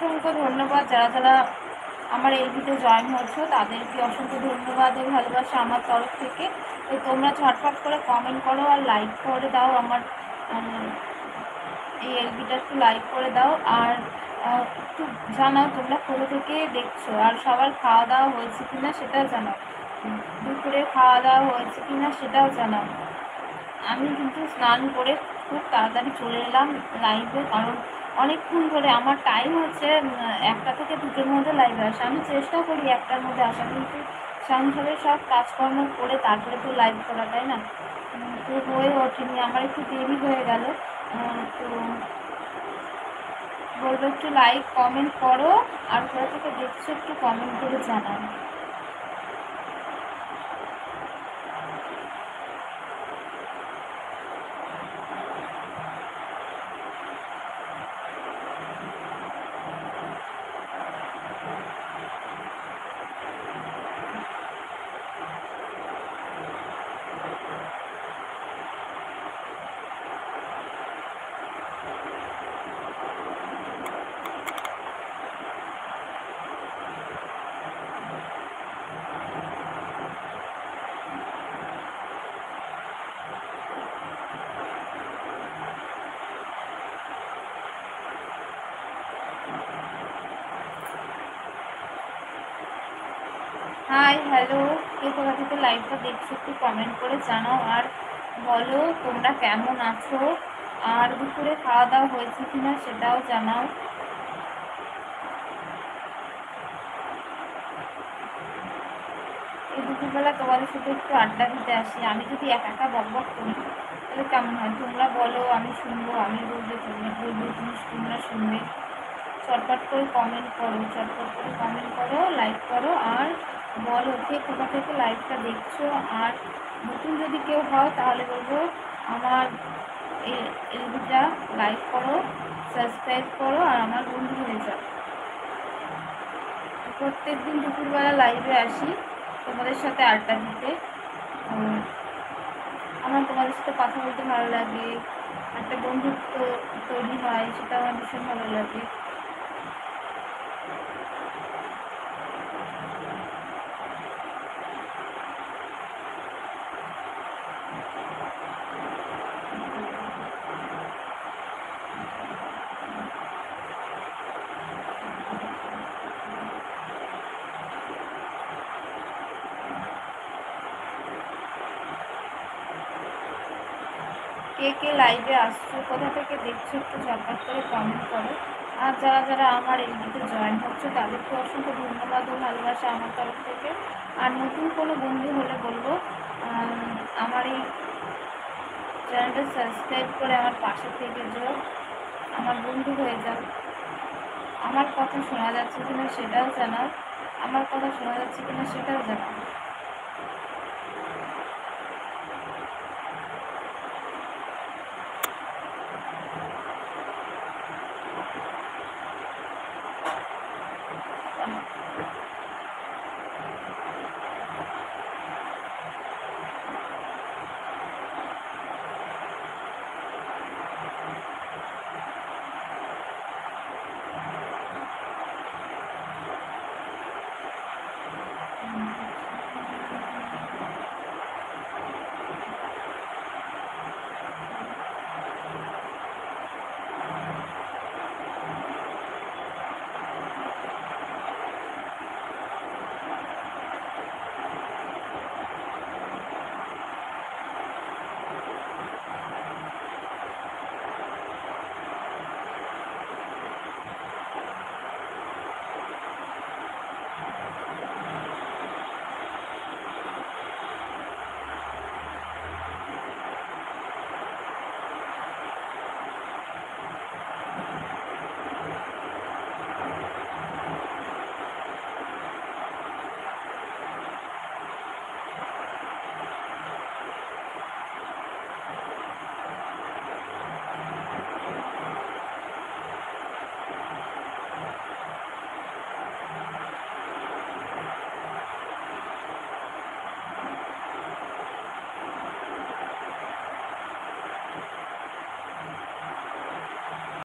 অসংখ্য ধন্যবাদ যারা যারা আমার এলবিতে জয়েন হচ্ছে, তাদেরকে অসংখ্য ধন্যবাদ ও ভালোবাসা আমার তরফ থেকে। তো তোমরা ঝটপট করে কমেন্ট করো আর লাইক করে দাও, আমার এই এলবিটা একটু লাইক করে দাও। আর একটু জানাও তোমরা কোথা থেকে দেখছো, আর সবার খাওয়া দাওয়া হয়েছে কিনা সেটাও জানাও, দুপুরে খাওয়া দাওয়া হয়েছে কিনা সেটাও জানাও। আমি কিন্তু স্নান করে খুব তাড়াতাড়ি চলে এলাম লাইভে, কারণ অনেকক্ষণ ধরে আমার টাইম হচ্ছে 1টা থেকে 2টোর মধ্যে লাইভে আসা। আমি চেষ্টা করি 1টার মধ্যে আসা, কিন্তু সংসারের সব কাজকর্ম করে তারপরে তো লাইভ করা, তাই না? তো হয়ে ওঠেনি, আমার একটু দেরি হয়ে গেল। তো বলবো একটু লাইক কমেন্ট করো, আর কোথা থেকে দেখছো একটু কমেন্ট করে জানাও। হাই, হ্যালো, কে কোথা থেকে লাইভটা দেখছো একটু কমেন্ট করে জানাও, আর বলো তোমরা কেমন আছো, আর দুপুরে খাওয়া দাওয়া হয়েছে কিনা সেটাও জানাও। এই দুপুরবেলা তোমাদের সাথে একটু আড্ডা দিতে আসি। আমি যদি একা বকবক করি তাহলে কেমন হয়? তোমরা বলো, আমি শুনবো, আমি বলবো, তোমরা শুনবে। চটপট করে কমেন্ট করো, চটপট করে কমেন্ট করো, লাইক করো, আর বলো কে কোথা থেকে লাইভটা দেখছো। আর নতুন যদি কেউ হয় তাহলে বলবো আমার এলবিটা লাইক করো, সাবস্ক্রাইব করো, আর আমার বন্ধু হয়ে যাও। প্রত্যেক দিন দুপুরবেলা লাইভে আসি তোমাদের সাথে আড্ডা দিতে। আমার তোমাদের সাথে কথা বলতে ভালো লাগে, একটা বন্ধুত্ব তৈরি হয়, সেটা আমার ভীষণ ভালো লাগে। কে কে লাইভে আসছো, কোথা থেকে দেখছো একটু ঝটপট করে কমেন্ট করো। আর যারা যারা আমার এলবিতে জয়েন হচ্ছে তাদেরকে অসংখ্য ধন্যবাদ ও ভালোবাসা আমার তরফ থেকে। আর নতুন কোনো বন্ধু হলে বলবো আমার এই চ্যানেলটা সাবস্ক্রাইব করে আমার পাশে থেকে যাও, আমার বন্ধু হয়ে যাও। আমার কথা শোনা যাচ্ছে কিনা সেটাও জানাও, আমার কথা শোনা যাচ্ছে কিনা সেটাও জানাও।